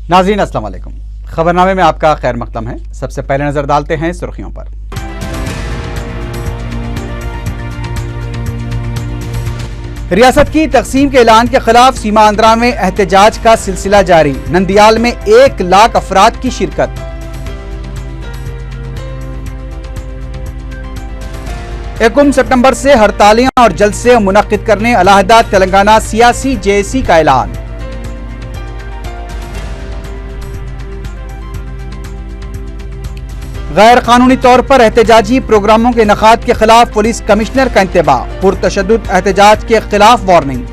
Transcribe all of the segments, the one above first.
नाज़रीन अस्सलाम वालेकुम। खबरनामे में आपका खैर मक़दम है। सबसे पहले नजर डालते हैं सुर्खियों पर। रियासत की तकसीम के ऐलान के खिलाफ सीमा आंध्रा में एहतजाज का सिलसिला जारी। नंदियाल में 1 लाख अफराद की शिरकत। 1 सितंबर से हड़तालें और जलसे मुनक्किद करने अलहदा तेलंगाना सियासी जेएसी का ऐलान। गैर कानूनी तौर पर एहतजाजी प्रोग्रामों के इनेकाद के खिलाफ पुलिस कमिश्नर का इंतबाह। पुरतशद्दुद एहतजाज के खिलाफ वार्निंग।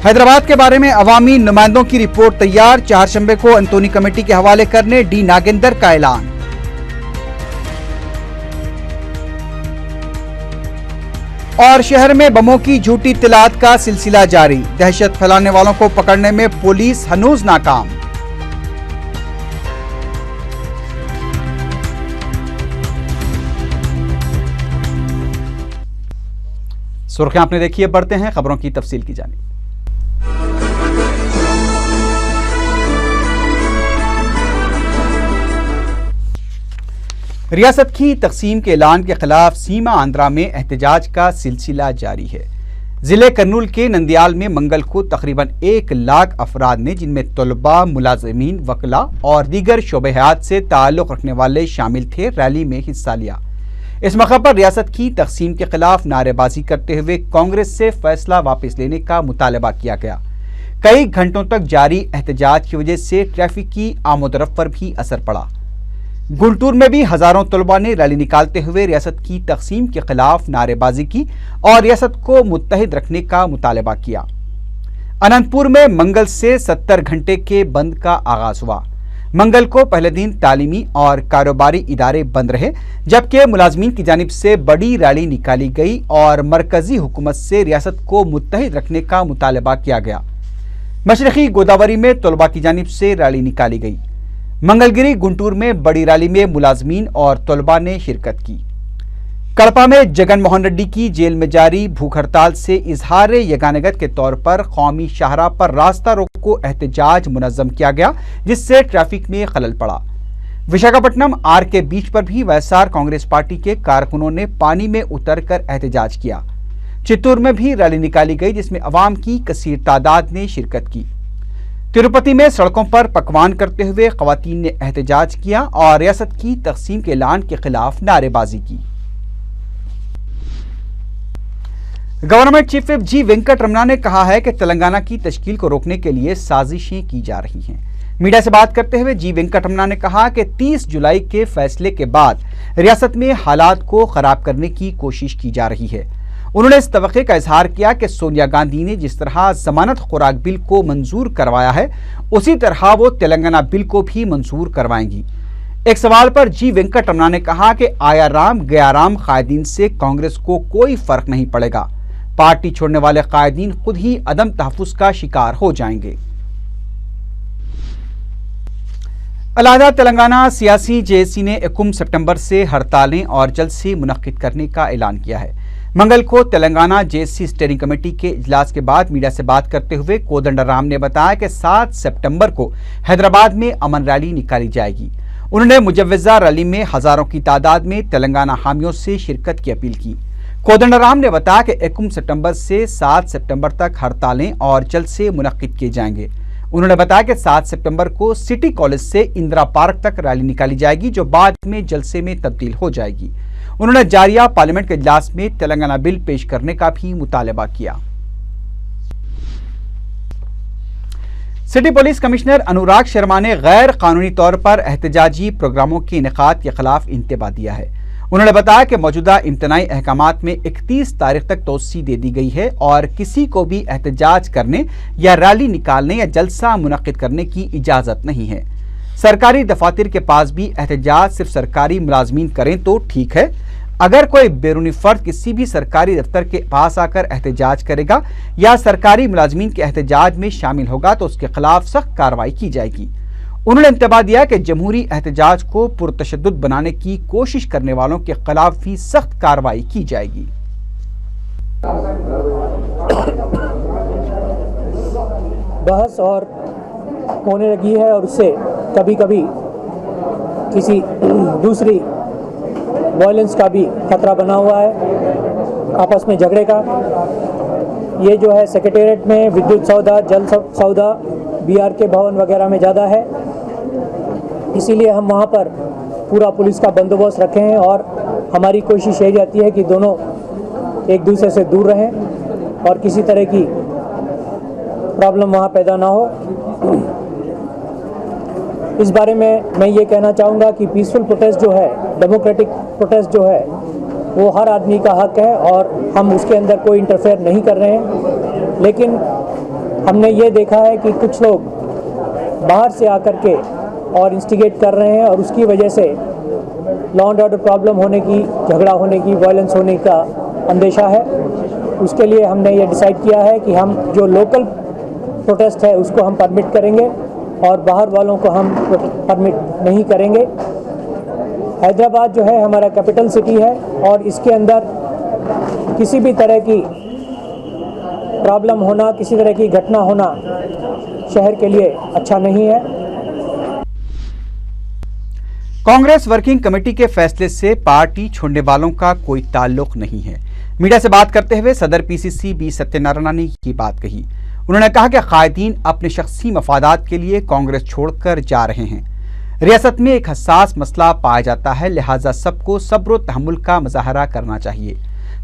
हैदराबाद के बारे में अवामी नुमाइंदों की रिपोर्ट तैयार। चारशंबे को अंतोनी कमेटी के हवाले करने डी नागेंदर का ऐलान। और शहर में बमों की झूठी इत्तलात का सिलसिला जारी। दहशत फैलाने वालों को पकड़ने में पुलिस हनूज नाकाम। सुर्खियां आपने देखी है, बढ़ते हैं खबरों की तफसील की जानिब। रियासत की तकसीम के ऐलान के खिलाफ सीमा आंध्रा में एहतजाज का सिलसिला जारी है। जिले कर्नूल के नंदियाल में मंगल को तकरीबन 1 लाख अफराद ने, जिनमें तलबा, मुलाजिमीन, वकला और दीगर शोबे हयात से ताल्लुक रखने वाले शामिल थे, रैली में हिस्सा लिया। इस मौके पर रियासत की तकसीम के खिलाफ नारेबाजी करते हुए कांग्रेस से फैसला वापस लेने का मुतालबा किया गया। कई घंटों तक जारी एहतजाज की वजह से ट्रैफिक की आमदोरफ्त पर भी असर पड़ा। गुंटूर में भी हजारों तलबा ने रैली निकालते हुए रियासत की तकसीम के खिलाफ नारेबाजी की और रियासत को मुत्तहिद रखने का मुतालबा किया। अनंतपुर में मंगल से 70 घंटे के बंद का आगाज हुआ। मंगल को पहले दिन तालीमी और कारोबारी इदारे बंद रहे, जबकि मुलाजमीन की जानिब से बड़ी रैली निकाली गई और मरकजी हुकूमत से रियासत को मुत्तहिद रखने का मुतालबा किया गया। मशरकी गोदावरी में तलबा की जानिब से रैली निकाली गई। मंगलगिरी गुंटूर में बड़ी रैली में मुलाजमीन और तलबा ने शिरकत की। कड़पा में जगन मोहन रेड्डी की जेल में जारी भूख हड़ताल से इजहार यगानगत के तौर पर कौमी शाहराह पर रास्ता रोको एहतजाज मुनज़्ज़म किया गया, जिससे ट्रैफिक में खलल पड़ा। विशाखापट्टनम आर के बीच पर भी वैएसआर कांग्रेस पार्टी के कारकुनों ने पानी में उतर कर एहतजाज किया। चित्तूर में भी रैली निकाली गई, जिसमें अवाम की कसीर तादाद ने शिरकत की। तिरुपति में सड़कों पर पकवान करते हुए खवातीन ने एहतजाज किया और रियासत की तकसीम के ऐलान के खिलाफ नारेबाजी की। गवर्नमेंट चीफ विप जी वेंकट रमना ने कहा है कि तेलंगाना की तश्कील को रोकने के लिए साजिशें की जा रही हैं। मीडिया से बात करते हुए जी वेंकट रमना ने कहा कि 30 जुलाई के फैसले के बाद रियासत में हालात को खराब करने की कोशिश की जा रही है। उन्होंने इस तवक्के का इजहार किया कि सोनिया गांधी ने जिस तरह जमानत खुराक बिल को मंजूर करवाया है, उसी तरह वो तेलंगाना बिल को भी मंजूर करवाएंगी। एक सवाल पर जी वेंकट रमना ने कहा कि आया राम गया राम कायदीन से कांग्रेस को कोई फर्क नहीं पड़ेगा। पार्टी छोड़ने वाले कायदीन खुद ही अदम तहफ्फुज का शिकार हो जाएंगे। अलहदा तेलंगाना सियासी जेएसी ने 1 सितंबर से हड़तालें और जलसे मुनक्किद करने का ऐलान किया है। मंगल को तेलंगाना जेएसी स्टीयरिंग कमेटी के इजलास के बाद मीडिया से बात करते हुए कोदंडराम ने बताया कि 7 सितंबर को हैदराबाद में अमन रैली निकाली जाएगी। उन्होंने मुजव्वजा रैली में हजारों की तादाद में तेलंगाना हामियों से शिरकत की अपील की। कोदंडराम ने बताया कि 1 सितंबर से 7 सितंबर तक हड़तालें और जलसे मुनक्किद किए जाएंगे। उन्होंने बताया कि 7 सितंबर को सिटी कॉलेज से इंदिरा पार्क तक रैली निकाली जाएगी, जो बाद में जलसे में तब्दील हो जाएगी। उन्होंने जारिया पार्लियामेंट के इजलास में तेलंगाना बिल पेश करने का भी मुतालबा किया। City police commissioner Anurag Sharma ने गैर कानूनी तौर पर एहतजाजी प्रोग्रामों के इनेकाद के खिलाफ इंतबाह दिया है। उन्होंने बताया कि मौजूदा इम्तनाई अहकामात में 31 तारीख तक तोसी दे दी गई है और किसी को भी एहतजाज करने या रैली निकालने या जलसा मुनक्किद करने की इजाजत नहीं है। सरकारी दफातर के पास भी एहतजाज सिर्फ सरकारी मुलाजमीन करें तो ठीक है। अगर कोई बैरूनी फर्द किसी भी सरकारी दफ्तर के पास आकर एहतजाज करेगा या सरकारी मुलाजमीन के एहतजाज में शामिल होगा तो उसके खिलाफ सख्त कार्रवाई की जाएगी। उन्होंने इंतबाह दिया कि जमहूरी एहतजाज को पुरतशद्दुद बनाने की कोशिश करने वालों के खिलाफ भी सख्त कार्रवाई की जाएगी। बहस और होने लगी है और उससे कभी कभी किसी दूसरी वायलेंस का भी खतरा बना हुआ है, आपस में झगड़े का। ये जो है सेक्रेटेरिएट में विद्युत सौदा, जल सौदा, BRK भवन वगैरह में ज़्यादा है, इसीलिए हम वहाँ पर पूरा पुलिस का बंदोबस्त रखे हैं और हमारी कोशिश यही रहती है कि दोनों एक दूसरे से दूर रहें और किसी तरह की प्रॉब्लम वहाँ पैदा ना हो। इस बारे में मैं ये कहना चाहूँगा कि पीसफुल प्रोटेस्ट जो है, डेमोक्रेटिक प्रोटेस्ट जो है, वो हर आदमी का हक है और हम उसके अंदर कोई इंटरफेयर नहीं कर रहे हैं। लेकिन हमने ये देखा है कि कुछ लोग बाहर से आकर के और इंस्टिगेट कर रहे हैं और उसकी वजह से लॉ एंड ऑर्डर प्रॉब्लम होने की, झगड़ा होने की, वायलेंस होने का अंदेशा है। उसके लिए हमने ये डिसाइड किया है कि हम जो लोकल प्रोटेस्ट है उसको हम परमिट करेंगे और बाहर वालों को हम परमिट नहीं करेंगे। हैदराबाद जो है हमारा कैपिटल सिटी है और इसके अंदर किसी भी तरह की प्रॉब्लम होना, किसी तरह की घटना होना शहर के लिए अच्छा नहीं है। कांग्रेस वर्किंग कमेटी के फैसले से पार्टी छोड़ने वालों का कोई ताल्लुक नहीं है। मीडिया से बात करते हुए सदर PCC बी सत्यनारायण ने ये बात कही। उन्होंने कहा कि कायदीन अपने शख्सी मफादात के लिए कांग्रेस छोड़कर जा रहे हैं। रियासत में एक हसास मसला पाया जाता है, लिहाजा सबको सब्र और तहम्मुल का मुजाहरा करना चाहिए।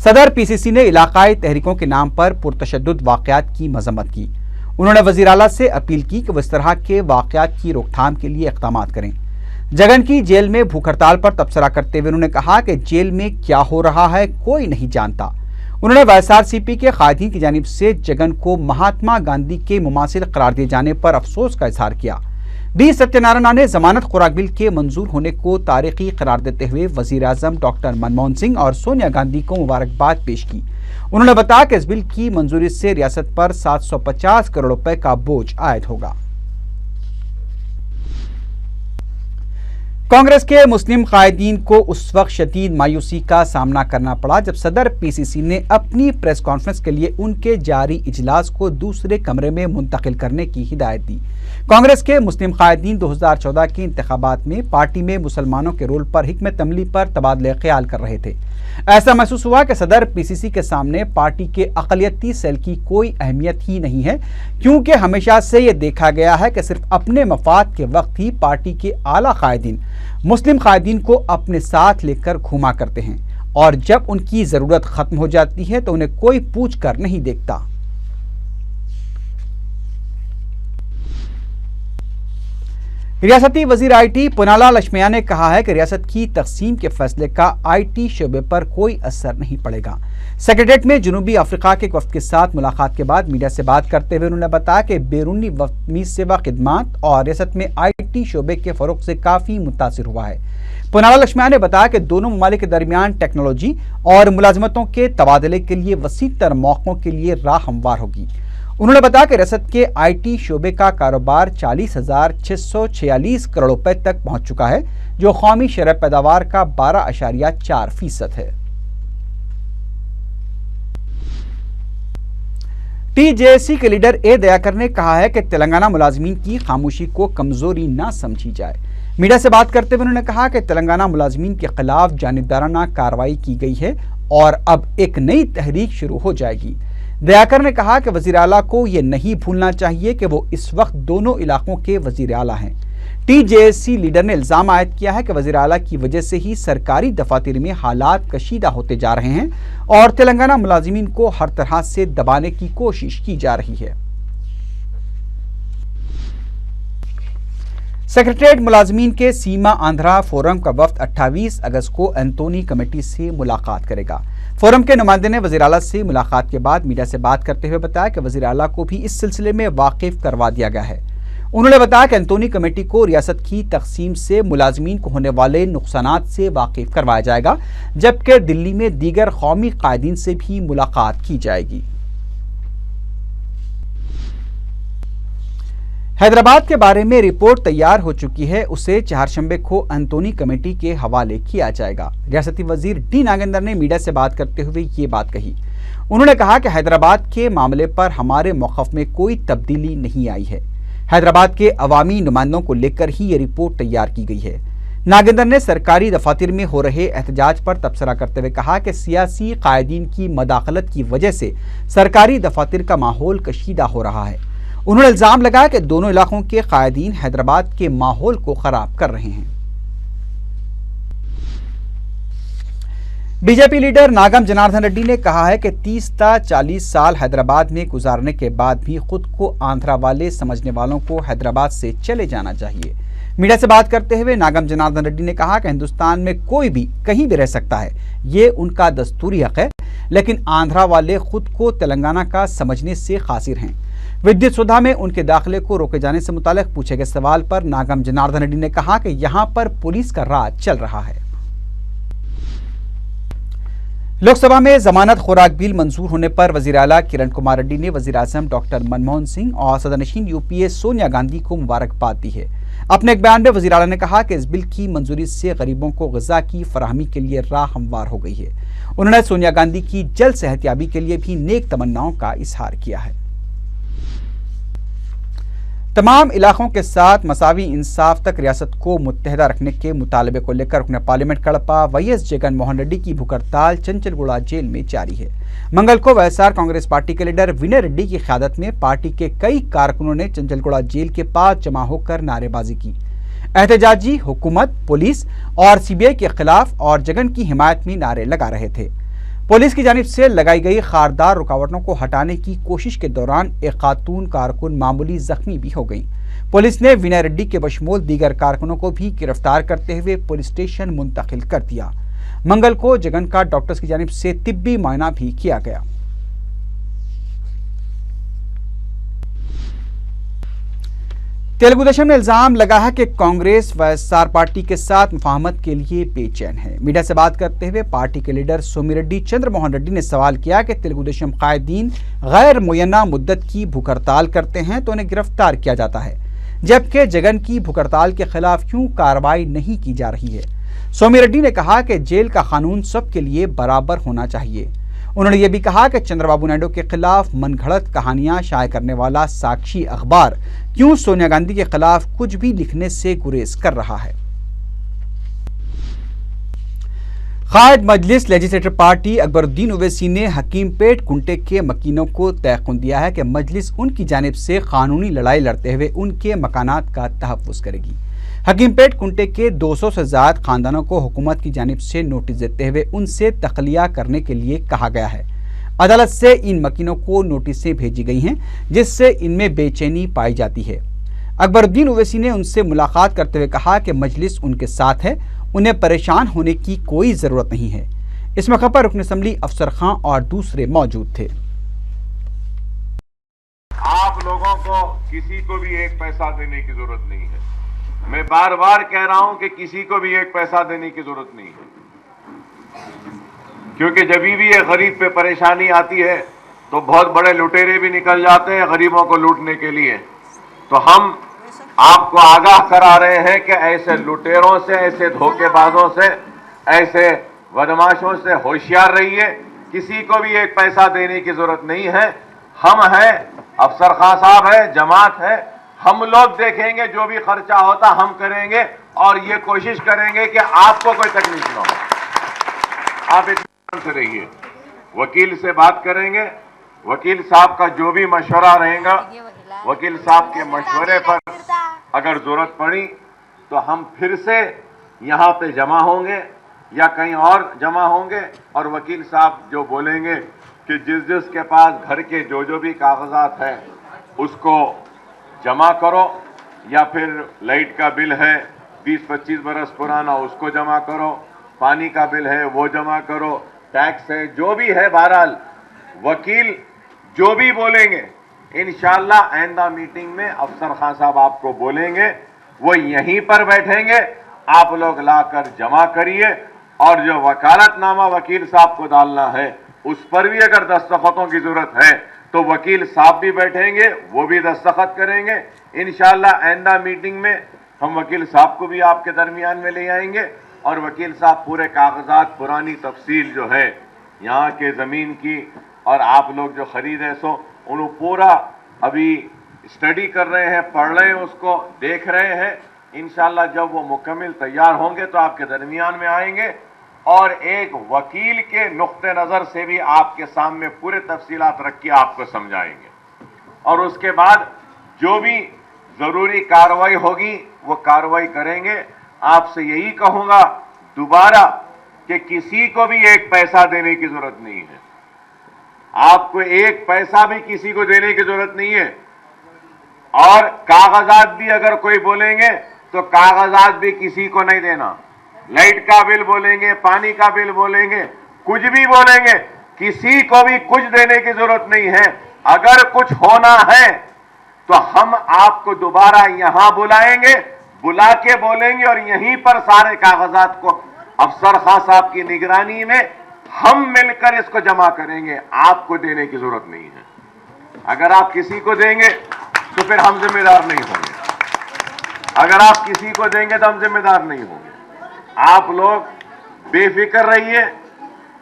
सदर PCC ने इलाकाई तहरीकों के नाम पर पुरतशद्दुद वाक़यात की मजम्मत की। उन्होंने वज़ीर आला से अपील की कि वो इस तरह के वाक़यात की रोकथाम के लिए इक़दामात करें। जगन की जेल में भूख हड़ताल पर तबसरा करते हुए उन्होंने कहा कि जेल में क्या हो रहा है कोई नहीं जानता। उन्होंने YSRCP के कायदीन की जानिब से जगन को महात्मा गांधी के मुमासिल करार दिए जाने पर अफसोस का इजहार किया। बी सत्यनारायण ने जमानत खुराक बिल के मंजूर होने को तारीखी करार देते हुए वजीर आजम डॉक्टर मनमोहन सिंह और सोनिया गांधी को मुबारकबाद पेश की। उन्होंने बताया कि इस बिल की मंजूरी से रियासत पर 750 करोड़ रुपए का बोझ आयद होगा। कांग्रेस के मुस्लिम कायदीन को उस वक्त शदीद मायूसी का सामना करना पड़ा जब सदर PCC ने अपनी प्रेस कॉन्फ्रेंस के लिए उनके जारी इजलास को दूसरे कमरे में मुंतकिल करने की हिदायत दी। कांग्रेस के मुस्लिम कायदीन 2014 के इंतखाबात में पार्टी में मुसलमानों के रोल पर हिकमत अमली पर तबादले ख्याल कर रहे थे। ऐसा महसूस हुआ कि सदर PCC के सामने पार्टी के अक़लियती सेल की कोई अहमियत ही नहीं है, क्योंकि हमेशा से ये देखा गया है कि सिर्फ अपने मफाद के वक्त ही पार्टी के आला कायदीन मुस्लिम कायदीन को अपने साथ लेकर घुमा करते हैं और जब उनकी ज़रूरत ख़त्म हो जाती है तो उन्हें कोई पूछ कर नहीं देखता। रियासती वजीर IT पुनाला लक्ष्मैया ने कहा है कि रियासत की तकसीम के फैसले का IT शोबे पर कोई असर नहीं पड़ेगा। सेक्रेटेरिएट में जनूबी अफ्रीका के एक वफ्द के साथ मुलाकात के बाद मीडिया से बात करते हुए उन्होंने बताया कि बैरूनी वतनी सेवा खिदमात और रियासत में IT शोबे के फरोग से काफ़ी मुतासिर हुआ है। पुनाला लक्ष्मैया ने बताया कि दोनों ममालिक के दरमियान टेक्नोलॉजी और मुलाजमतों के तबादले के लिए वसी तर मौक़ों के लिए राह हमवार होगी। उन्होंने बताया कि रियासत के IT शोबे का कारोबार 40,646 करोड़ रुपए तक पहुंच चुका है, जो कौमी शरह पैदावार का 12.4% है। TJC के लीडर A दयाकर ने कहा है कि तेलंगाना मुलाजमीन की खामोशी को कमजोरी ना समझी जाए। मीडिया से बात करते हुए उन्होंने कहा कि तेलंगाना मुलाजमीन के खिलाफ जानिबदाराना कार्रवाई की गई है और अब एक नई तहरीक शुरू हो जाएगी। दयाकर ने कहा कि वजीर आला को यह नहीं भूलना चाहिए कि वो इस वक्त दोनों इलाकों के वजीर आला हैं। TJC लीडर ने इल्जाम आयद किया है कि वजीर आला की वजह से ही सरकारी दफातर में हालात कशीदा होते जा रहे हैं और तेलंगाना मुलाजिमीन को हर तरह से दबाने की कोशिश की जा रही है। सेक्रेटेरिएट मुलाजमीन के सीमा आंध्रा फोरम का वफ्द 28 अगस्त को एंटोनी कमेटी से मुलाकात करेगा। फोरम के नुमाइंदे ने वज़ीर आला से मुलाकात के बाद मीडिया से बात करते हुए बताया कि वज़ीर आला को भी इस सिलसिले में वाकिफ करवा दिया गया है। उन्होंने बताया कि एंटोनी कमेटी को रियासत की तकसीम से मुलाजमीन को होने वाले नुकसानात से वाकिफ करवाया जाएगा, जबकि दिल्ली में दीगर कौमी कायदीन से भी मुलाकात की जाएगी। हैदराबाद के बारे में रिपोर्ट तैयार हो चुकी है, उसे चारशंबे को एंटोनी कमेटी के हवाले किया जाएगा। रियासती वजीर डी नागेंद्र ने मीडिया से बात करते हुए ये बात कही। انہوں نے کہا کہ حیدرآباد کے معاملے پر ہمارے موقف میں کوئی تبدیلی نہیں آئی ہے۔ حیدرآباد کے عوامی نمائندوں کو لے کر ہی یہ رپورٹ تیار کی گئی ہے۔ ناگیندر نے سرکاری دفاتر میں ہو رہے احتجاج پر تبصرہ کرتے ہوئے کہا کہ سیاسی قائدین کی مداخلت کی وجہ سے سرکاری دفاتر کا ماحول کشیدہ ہو رہا ہے۔ انہوں نے الزام لگایا کہ دونوں علاقوں کے قائدین حیدرآباد کے ماحول کو خراب کر رہے ہیں۔ B J P leader Nagam Janardhan Reddy نے کہا ہے کہ 30 تا 40 سال حیدرآباد میں گزارنے کے بعد بھی خود کو آندھرا والے سمجھنے والوں کو حیدرآباد سے چلے جانا چاہیے۔ میڈیا سے بات کرتے ہوئے ناگم جناردن ریڈی نے کہا کہ ہندوستان میں کوئی بھی کہیں بھی رہ سکتا ہے، یہ ان کا دستوری حق ہے، لیکن آندھرا والے خود کو تلنگانہ کا سمجھنے سے قاصر ہیں۔ ودیت سودھا میں ان کے داخلے کو روکے جانے سے متعلق پوچھے گئے سوال پر ناگم جناردن ریڈی نے کہا کہ یہاں پر پولیس کا راج چل رہا ہے۔ لوک سبھا میں ضمانت خوراک بل منظور ہونے پر وزیر اعلیٰ کرن کمار ریڈی نے وزیر اعظم ڈاکٹر منموہن سنگھ اور صدر نشین یو پی اے سونیا گاندھی کو مبارکباد دی ہے۔ اپنے ایک بیان میں وزیر اعلیٰ نے کہا کہ اس بل کی منظوری سے غریبوں کو غذا کی فراہمی کے لیے راہ ہموار ہو گئی ہے۔ انہوں نے سونیا گاندھی کی جلد صحت یابی کے لیے بھی نیک تمناؤں کا اظہار کیا ہے۔ تمام علاقوں کے ساتھ مساوی انصاف تک ریاست کو متحدہ رکھنے کے مطالبے کو لے کر رکن parliament کڑپا V S Jagan Mohan Reddy کی بھوک ہڑتال چنچل گوڑہ جیل میں جاری ہے۔ منگل کو V S R Congress party کے لیڈر ونے ریڈی کی قیادت میں پارٹی کے کئی کارکنوں نے چنچل گوڑہ جیل کے پاس جمع ہو کر نعرے بازی کی۔ احتجاجی حکومت، پولیس اور سی بی آئی کے خلاف اور جگن کی حمایت میں نعرے لگا رہے تھے۔ پولیس کی جانب سے لگائی گئی خاردار رکاوٹوں کو ہٹانے کی کوشش کے دوران ایک خاتون کارکن معمولی زخمی بھی ہو گئی۔ پولیس نے وینے ریڈی کے بشمول دیگر کارکنوں کو بھی گرفتار کرتے ہوئے پولیس اسٹیشن منتقل کر دیا۔ منگل کو جگن کا ڈاکٹرز کی جانب سے طبی معائنہ بھی کیا گیا۔ تیلگو دیشم نے الزام لگا ہے کہ Congress V S R party کے ساتھ مفاہمت کے لیے بے چین ہے۔ میڈیا سے بات کرتے ہوئے پارٹی کے لیڈر سومی ریڈی چندر موہن ریڈی نے سوال کیا کہ تیلگو دیشم قائدین غیر معینہ مدت کی بھوک ہڑتال کرتے ہیں تو انہیں گرفتار کیا جاتا ہے، جبکہ جگن کی بھوک ہڑتال کے خلاف کیوں کارروائی نہیں کی جا رہی ہے۔ سومی ریڈی نے کہا کہ جیل کا قانون سب کے لیے برابر ہونا چاہیے۔ انہوں نے یہ بھی کہا کہ چندر بابو نائیڈو کے خلاف من گھڑت کہانیاں شائع کرنے والا ساکشی اخبار کیوں سونیا گاندھی کے خلاف کچھ بھی لکھنے سے گریز کر رہا ہے۔ قائد مجلس لیجسلیٹر پارٹی اکبر الدین اویسی نے حکیم پیٹ کنٹے کے مکینوں کو تیقن دیا ہے کہ مجلس ان کی جانب سے قانونی لڑائی لڑتے ہوئے ان کے مکانات کا تحفظ کرے گی۔ حکیم پیٹ کنٹے کے 200 سے زائد خاندانوں کو حکومت کی جانب سے نوٹس دیتے ہوئے ان سے تخلیہ کرنے کے لیے کہا گیا ہے۔ عدالت سے ان مکینوں کو نوٹسیں بھیجی گئی ہیں جس سے ان میں بے چینی پائی جاتی ہے۔ اکبر الدین اویسی نے ان سے ملاقات کرتے ہوئے کہا کہ مجلس ان کے ساتھ ہے، انہیں پریشان ہونے کی کوئی ضرورت نہیں ہے۔ اس موقع پر رکن اسمبلی افسر خان اور دوسرے موجود تھے۔ آپ لوگوں کو کسی کو بھی ایک پیسہ دینے کی ضرورت نہیں ہے۔ میں بار بار کہہ رہا ہوں کہ کسی کو بھی ایک پیسہ دینے کی ضرورت نہیں ہے، کیونکہ جب بھی یہ غریب پہ پریشانی آتی ہے تو بہت بڑے لٹیرے بھی نکل جاتے ہیں غریبوں کو لوٹنے کے لیے۔ تو ہم آپ کو آگاہ کرا رہے ہیں کہ ایسے لٹیروں سے، ایسے دھوکے بازوں سے، ایسے بدماشوں سے ہوشیار رہیے۔ کسی کو بھی ایک پیسہ دینے کی ضرورت نہیں ہے۔ ہم ہیں، افسر خان صاحب ہے، جماعت ہے، ہم لوگ دیکھیں گے جو بھی خرچہ ہوتا ہم کریں گے اور یہ کوشش کریں گے کہ آپ کو کوئی تکلیف نہ ہو۔ آپ اطمینان سے رہیے، وکیل سے بات کریں گے، وکیل صاحب کا جو بھی مشورہ رہے گا، وکیل صاحب کے مشورے پر اگر ضرورت پڑی تو ہم پھر سے یہاں پہ جمع ہوں گے یا کہیں اور جمع ہوں گے، اور وکیل صاحب جو بولیں گے کہ جس جس کے پاس گھر کے جو بھی کاغذات ہیں اس کو جمع کرو، یا پھر لائٹ کا بل ہے 20-25 برس پرانا اس کو جمع کرو، پانی کا بل ہے وہ جمع کرو، ٹیکس ہے جو بھی ہے، بہرحال وکیل جو بھی بولیں گے انشاءاللہ آئندہ میٹنگ میں افسر خان صاحب آپ کو بولیں گے، وہ یہیں پر بیٹھیں گے، آپ لوگ لا کر جمع کریے، اور جو وکالت نامہ وکیل صاحب کو ڈالنا ہے اس پر بھی اگر دستخطوں کی ضرورت ہے تو وکیل صاحب بھی بیٹھیں گے، وہ بھی دستخط کریں گے۔ انشاءاللہ آئندہ میٹنگ میں ہم وکیل صاحب کو بھی آپ کے درمیان میں لے آئیں گے، اور وکیل صاحب پورے کاغذات، پرانی تفصیل جو ہے یہاں کے زمین کی और आप लोग जो खरीदे सो उन्होंने पूरा अभी स्टडी कर रहे हैं, पढ़ रहे हैं, उसको देख रहे हैं। इंशाल्लाह जब वो मुकम्मल तैयार होंगे तो आपके दरमियान में आएंगे और एक वकील के नुक्ते नज़र से भी आपके सामने पूरे तफसीलात रख के आपको समझाएंगे और उसके बाद जो भी ज़रूरी कार्रवाई होगी वो कार्रवाई करेंगे। आपसे यही कहूँगा दोबारा कि किसी को भी एक पैसा देने की जरूरत नहीं है, आपको एक पैसा भी किसी को देने की जरूरत नहीं है। और कागजात भी अगर कोई बोलेंगे तो कागजात भी किसी को नहीं देना। लाइट का बिल बोलेंगे, पानी का बिल बोलेंगे, कुछ भी बोलेंगे, किसी को भी कुछ देने की जरूरत नहीं है। अगर कुछ होना है तो हम आपको दोबारा यहां बुलाएंगे, बुला के बोलेंगे और यहीं पर सारे कागजात को अफसर खां साहब की निगरानी में हम मिलकर इसको जमा करेंगे। आपको देने की जरूरत नहीं है। अगर आप किसी को देंगे तो फिर हम जिम्मेदार नहीं होंगे, अगर आप किसी को देंगे तो हम जिम्मेदार नहीं होंगे। आप लोग बेफिक्र रहिए,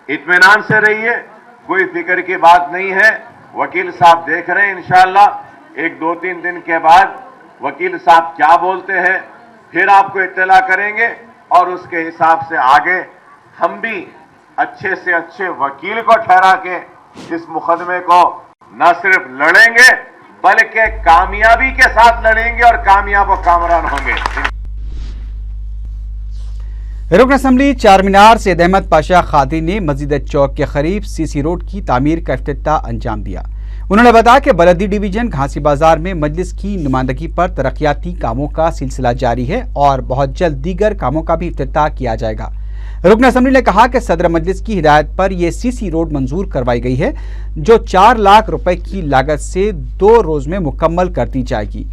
इत्मीनान से रहिए, कोई फिक्र की बात नहीं है। वकील साहब देख रहे हैं, इंशाअल्लाह एक 2-3 दिन के बाद वकील साहब क्या बोलते हैं फिर आपको इत्तला करेंगे और उसके हिसाब से आगे हम भी अच्छे से अच्छे वकील को ठहरा के इस मुकदमे को न सिर्फ लड़ेंगे बल्कि कामयाबी के साथ लड़ेंगे और कामयाब व कामरान होंगे। रुकन असम्बली चारमीनार सैयद अहमद पाशा खादी ने मस्जिद चौक के करीब सीसी रोड की तामीर का इफ्तिताह अंजाम दिया। उन्होंने बताया कि बलदी डिवीजन घासी बाजार में मजलिस की नुमाइंदगी पर तरक्याती कामों का सिलसिला जारी है और बहुत जल्द दीगर कामों का भी इफ्तिताह किया जाएगा। रुकन असम्बली ने कहा कि सदर मजलिस की हिदायत पर यह सीसी रोड मंजूर करवाई गई है जो 4 लाख रुपए की लागत से 2 रोज में मुकम्मल कर दी जाएगी।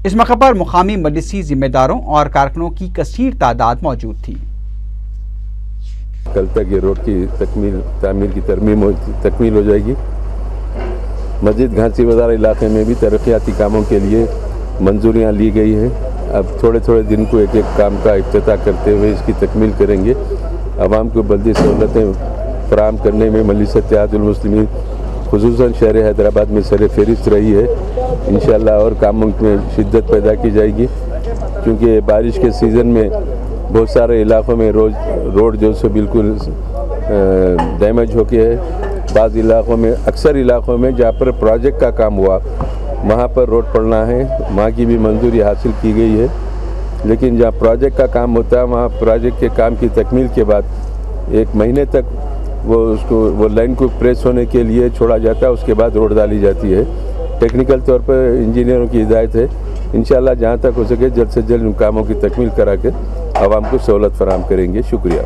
इस मौके पर मुकामी मजलिसी जिम्मेदारों और कारकुनों की कसीर तादाद मौजूद थी। कल तक ये रोड की तामीर की तकमील हो जाएगी। मस्जिद घासी बाजार इलाके में भी तरक्याती कामों के लिए मंजूरियाँ ली गई हैं। अब थोड़े थोड़े दिन को एक एक काम का इफ्तिताह करते हुए इसकी तकमील करेंगे। आवाम को बल्दी सहूलतें फराहम करने में मजलिस इत्तेहादुल मुस्लिमीन खुसूसन शहर हैदराबाद में सर फहरिस्त रही है। इंशाअल्लाह और कामों में शिद्दत पैदा की जाएगी क्योंकि बारिश के सीज़न में बहुत सारे इलाक़ों में रोड जो सो बिल्कुल डैमेज हो गया है। बाज़ इलाक़ों में, अक्सर इलाक़ों में जहाँ पर प्रोजेक्ट का काम हुआ वहाँ पर रोड पड़ना है, वहाँ की भी मंजूरी हासिल की गई है। लेकिन जहाँ प्रोजेक्ट का काम होता है वहाँ प्रोजेक्ट के काम की तकमील के बाद 1 महीने तक वो लाइन को प्रेस होने के लिए छोड़ा जाता है, उसके बाद रोड डाली जाती है। टेक्निकल तौर पर इंजीनियरों की हिदायत है, इंशाअल्लाह जहाँ तक हो सके जल्द से जल्द उन कामों की तकमील करा के आवाम को सहूलत फराहम करेंगे। शुक्रिया।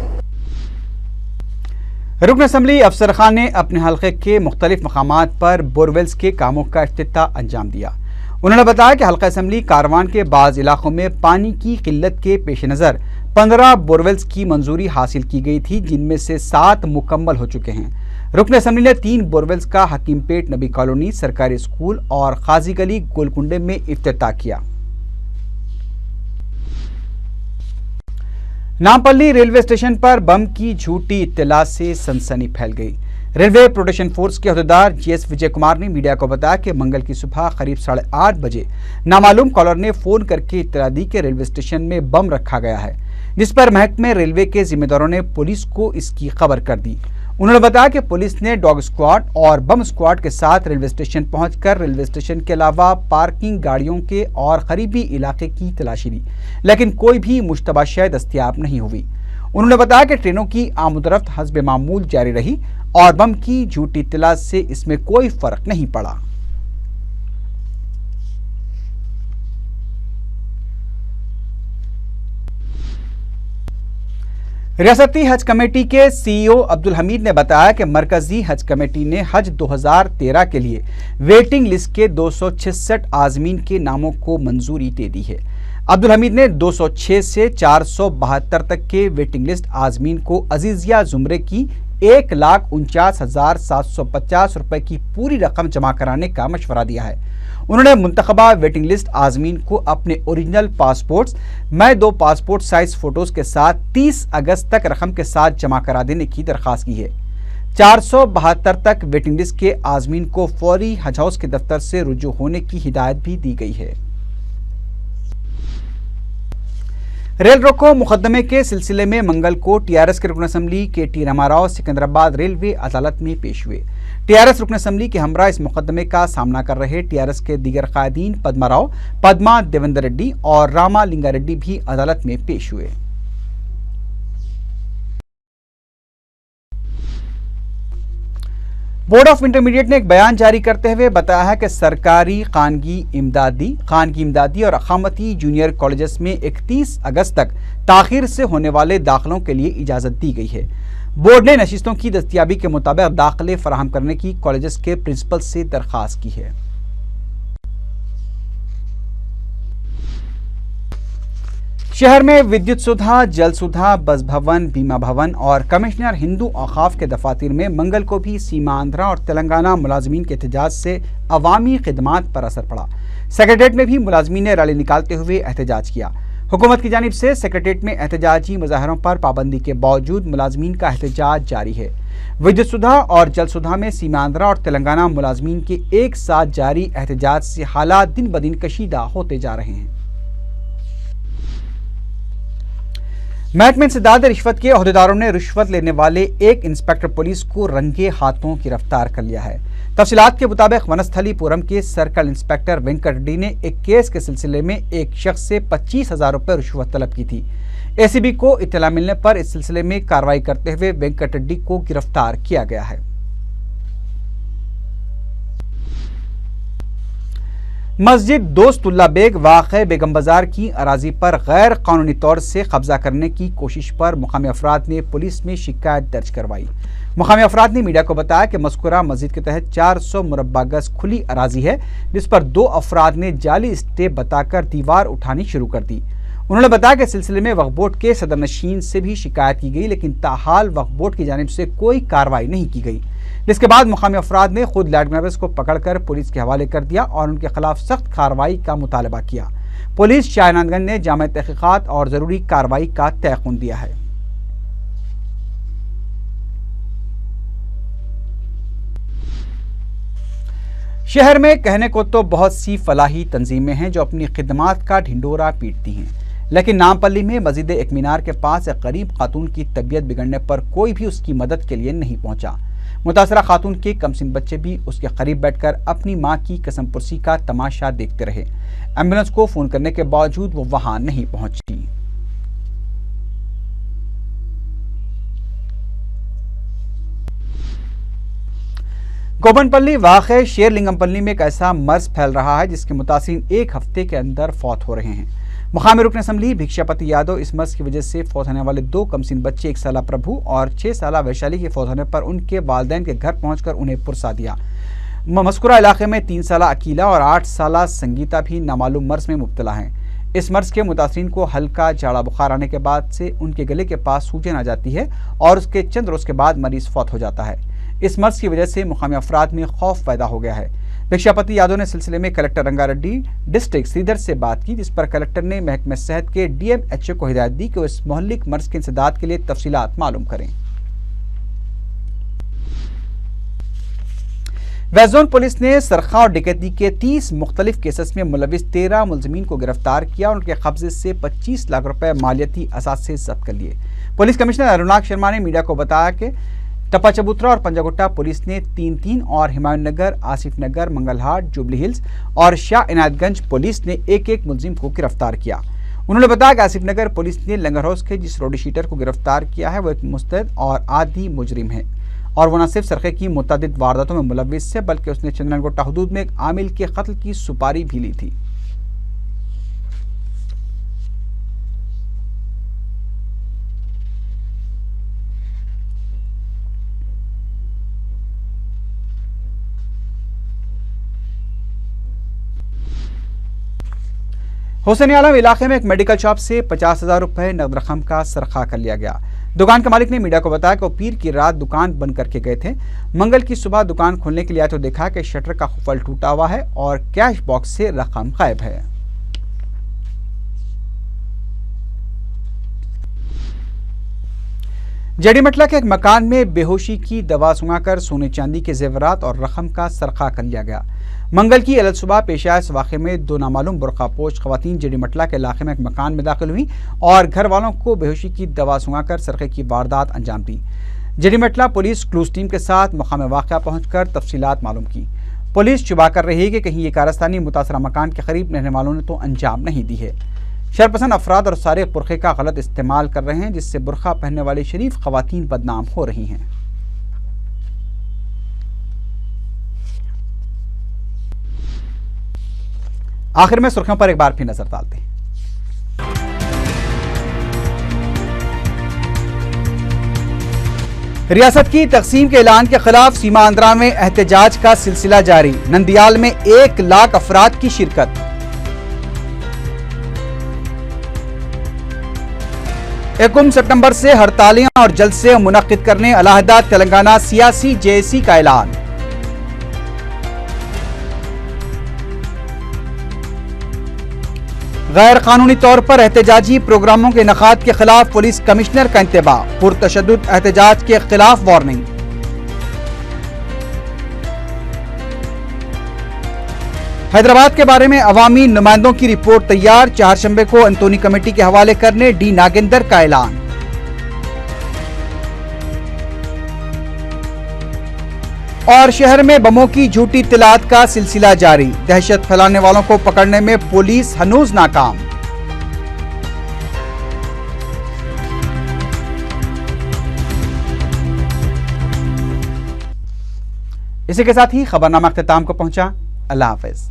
रुकन असम्बली अफसर खान ने अपने हल्के के मुख्तलिफ मकामात पर बोरवेल्स के कामों का इफ्तिताह अंजाम दिया। उन्होंने बताया कि हल्का असम्बली कारवान के बाज़ इलाकों में पानी की किल्लत के पेश नज़र 15 बोरवेल्स की मंजूरी हासिल की गई थी, जिनमें से 7 मुकम्मल हो चुके हैं। रुकन असम्बली ने 3 बोरवेल्स का हकीमपेट नबी कॉलोनी सरकारी स्कूल और खाजी गली गोलकुंडे में इफ्तिताह किया। नामपल्ली रेलवे स्टेशन पर बम की झूठी इत्तला से सनसनी फैल गई। रेलवे प्रोटेक्शन फोर्स के अहदेदार जीएस विजय कुमार ने मीडिया को बताया कि मंगल की सुबह करीब 8:30 बजे नामालूम कॉलर ने फोन करके इत्तला दी कि रेलवे स्टेशन में बम रखा गया है, जिस पर महकमे रेलवे के जिम्मेदारों ने पुलिस को इसकी खबर कर दी। उन्होंने बताया कि पुलिस ने डॉग स्क्वाड और बम स्क्वाड के साथ रेलवे स्टेशन पहुंचकर रेलवे स्टेशन के अलावा पार्किंग गाड़ियों के और करीबी इलाके की तलाशी ली, लेकिन कोई भी मुश्तबा शय दस्तयाब नहीं हुई। उन्होंने बताया कि ट्रेनों की आमदरफ्त हस्ब मामूल जारी रही और बम की झूठी इत्तला से इसमें कोई फर्क नहीं पड़ा। रियासती हज कमेटी के सीईओ अब्दुल हमीद ने बताया कि मरकजी हज कमेटी ने हज 2013 के लिए वेटिंग लिस्ट के 266 आज़मीन के नामों को मंजूरी दे दी है। अब्दुल हमीद ने 206 से 472 तक के वेटिंग लिस्ट आज़मीन को अजीजिया जुमरे की 1,49,750 रुपए की पूरी रकम जमा कराने का मशवरा दिया है। उन्होंने मुंतखबा वेटिंग लिस्ट आज़मीन को अपने ओरिजिनल पासपोर्ट्स, मैं 2 पासपोर्ट साइज फोटोज के साथ 30 अगस्त तक रकम के साथ जमा करा देने की दरख्वास्त की है। 472 तक वेटिंग लिस्ट के आज़मीन को फौरी हज हाउस के दफ्तर से रुजू होने की हिदायत भी दी गई है। रेल रोको मुकदमे के सिलसिले में मंगल को टीआरएस के रुकन असम्बली के रामाराव सिकंदराबाद रेलवे अदालत में पेश हुए। टीआरएस रुकन असम्बली के हमरा इस मुकदमे का सामना कर रहे टीआरएस के दीगर कायदीन पद्माराव, पद्मा देवेंद्र रेड्डी और रामा लिंगा रेड्डी भी अदालत में पेश हुए। बोर्ड ऑफ इंटरमीडिएट ने एक बयान जारी करते हुए बताया है कि सरकारी खानगी इमदादी और अखामती जूनियर कॉलेजेस में 31 अगस्त तक ताखीर से होने वाले दाखिलों के लिए इजाज़त दी गई है। बोर्ड ने नशिस्तों की दस्तयाबी के मुताबिक दाखिले फराहम करने की कॉलेजेस के प्रिंसिपल से दरख्वास्त की है। शहर में विद्युत सुधा, जल सुधा, बस भवन, बीमा भवन और कमिश्नर हिंदू औकाफ के दफातर में मंगल को भी सीमा आंध्रा और तेलंगाना मुलाजमीन के एहतजाज से अवामी खिदमात पर असर पड़ा। सेक्रेटेरिएट में भी मुलाजमीन ने रैली निकालते हुए एहतजाज किया। हुकूमत की जानिब से सेक्रेटेरिएट में एहतजाजी मुजाहरों पर पाबंदी के बावजूद मुलाजमीन का एहतजाज जारी है। विद्युत सुधा और जल सुधा में सीमा आंध्रा और तेलंगाना मुलाजमीन के एक साथ जारी एहतजाज से हालात दिन ब दिन कशीदा होते जा रहे हैं। महकमे इंसदाद रिश्वत के ओहदेदारों ने रिश्वत लेने वाले एक इंस्पेक्टर पुलिस को रंगे हाथों गिरफ्तार कर लिया है। तफसीलात के मुताबिक वनस्थलीपुरम के सर्कल इंस्पेक्टर वेंकट रेड्डी ने एक केस के सिलसिले में एक शख्स से 25,000 रुपये रिश्वत तलब की थी। एसीबी को इत्तला मिलने पर इस सिलसिले में कार्रवाई करते हुए वेंकट रेड्डी को गिरफ्तार किया गया है। मस्जिद दोस्तुल्ला बेग वाक़े बेगम बाजार की अराजी पर गैर कानूनी तौर से कब्जा करने की कोशिश पर मुकामी अफराद ने पुलिस में शिकायत दर्ज करवाई। मुकामी अफराद ने मीडिया को बताया कि मज़कूरा मस्जिद के तहत 400 मुरब्बा गज खुली अराजी है, जिस पर 2 अफराद ने जाली स्टेप बताकर दीवार उठानी शुरू कर दी। उन्होंने बताया कि सिलसिले में वक्फ बोर्ड के सदर नशीन से भी शिकायत की गई, लेकिन ताहाल वक्फ बोर्ड की जानिब से कोई कार्रवाई नहीं की गई, जिसके बाद मुकामी अफराद ने खुद लैंड ग्रैबर्स को पकड़कर पुलिस के हवाले कर दिया और उनके खिलाफ सख्त कार्रवाई का मुतालबा किया। पुलिस शाहनानगंज ने जामे तहकीकात और जरूरी कार्रवाई का तयक़ुन दिया है। शहर में कहने को तो बहुत सी फलाही तंजीमें हैं जो अपनी खिदमात का ढिंडोरा पीटती हैं, लेकिन नामपल्ली में मस्जिद एक मीनार के पास एक गरीब खातून की तबीयत बिगड़ने पर कोई भी उसकी मदद के लिए नहीं पहुंचा। मुतासरा खातून के कमसिन बच्चे भी उसके करीब बैठकर अपनी मां की कसम पुरसी का तमाशा देखते रहे। एम्बुलेंस को फोन करने के बावजूद वो वहां नहीं पहुंची। गोबनपल्ली वाक़े शेरलिंगमपल्ली में एक ऐसा मर्ज फैल रहा है जिसके मुतासिर एक हफ्ते के अंदर फौत हो रहे हैं। मुकामी रुकन असम्बली भिक्षापति यादव इस मर्ज की वजह से फौत होने वाले 2 कमसिन बच्चे 1 साला प्रभु और 6 साला वैशाली के फौत होने पर उनके वालिदैन के घर पहुंचकर उन्हें पुरसा दिया। मज़कूरा इलाके में 3 साला अकीला और 8 साला संगीता भी नामालूम मर्ज में मुब्तला हैं। इस मर्ज के मुतासिरीन को हल्का झाड़ा बुखार आने के बाद से उनके गले के पास सूजन आ जाती है और उसके चंद रोज के बाद मरीज फौत हो जाता है। इस मर्ज की वजह से मुकामी अफराद में खौफ पैदा हो गया है। भिक्षापति यादव ने सिलसिले में कलेक्टर रंगारेड्डी डिस्ट्रिक्ट श्रीधर से बात की, जिस पर कलेक्टर ने महकमे सेहत के डीएमएचओ को हिदायत दी कि वो इस मोहल्लिक मर्ज के इंसदाद के लिए तफसीलात मालूम करें। वेस्ट जोन पुलिस ने सरखा और डकैती के 30 मुख्तलिफ केसेस में मुलविस 13 मुलजमीन को गिरफ्तार किया और उनके कब्जे से 25 लाख रुपए मालियाती असासे जब्त कर लिए। पुलिस कमिश्नर अरुणाग शर्मा ने मीडिया को बताया कि टप्पा चबूतरा और पंजागुट्टा पुलिस ने 3-3 और हिमायत नगर, आसिफ नगर, मंगलहाट, जुबली हिल्स और शाह इनायतगंज पुलिस ने 1-1 मुलजिम को गिरफ्तार किया। उन्होंने बताया कि आसिफ नगर पुलिस ने लंगर हाउस के जिस रोडी शीटर को गिरफ्तार किया है वो एक मुस्तैद और आदी मुजरिम है और वो न सिर्फ सरखे की मुतअद्दिद वारदातों में मुलविस है बल्कि उसने चंद्रनगोटा हुदूद में एक आमिल के कत्ल की सुपारी भी ली थी। हुसैन आलम इलाके में एक मेडिकल शॉप से 50,000 रुपए नकद रकम का सरखा कर लिया गया। दुकान के मालिक ने मीडिया को बताया कि वो पीर की रात दुकान बंद करके गए थे। मंगल की सुबह दुकान खोलने के लिए आए तो देखा कि शटर का खुफल टूटा हुआ है और कैश बॉक्स से रकम गायब है। जड़ीमटला के एक मकान में बेहोशी की दवा सुंघाकर सोने चांदी के जेवरात और रकम का सरखा कर लिया गया। मंगल की अलग सुबह पेश आए इस वाक़े में दो नामालूम बुरखापोश खवातीन जड़ीमटला के इलाके में एक मकान में दाखिल हुई और घर वालों को बेहोशी की दवा सुंघाकर सरखे की वारदात अंजाम दी। जड़ीमटला पुलिस क्लूज टीम के साथ मकाम वाक़या पहुंचकर तफसीलात मालूम की। पुलिस शुबा कर रही है कि कहीं ये कारस्तानी मुतासरा मकान के करीब रहने वालों ने तो अंजाम नहीं दी है। शरपसंद अफराद और सारे बुरखे का गलत इस्तेमाल कर रहे हैं, जिससे बुरखा पहनने वाली शरीफ खवातीन बदनाम हो रही हैं। आखिर में सुर्खियों पर एक बार फिर नजर डालते हैं। रियासत की तकसीम के ऐलान के खिलाफ सीमा आंध्रा में एहतजाज का सिलसिला जारी। नंदियाल में 1 लाख अफराद की शिरकत। 1 सितंबर से हड़तालें और जलसे मुनक्किद करने अलहदा तेलंगाना सियासी जेएसी का ऐलान। गैर कानूनी तौर पर एहतजाजी प्रोग्रामों के इनेकाद के खिलाफ पुलिस कमिश्नर का इंतबाह। पुरतशद्दुद एहतजाज के खिलाफ वार्निंग। हैदराबाद के बारे में अवामी नुमाइंदों की रिपोर्ट तैयार। चारशंबे को अंतोनी कमेटी के हवाले करने डी नागेंदर का ऐलान। और शहर में बमों की झूठी इत्तलात का सिलसिला जारी। दहशत फैलाने वालों को पकड़ने में पुलिस हनूज नाकाम। इसी के साथ ही खबरनामा अख्तिताम को पहुंचा। अल्लाह हाफिज।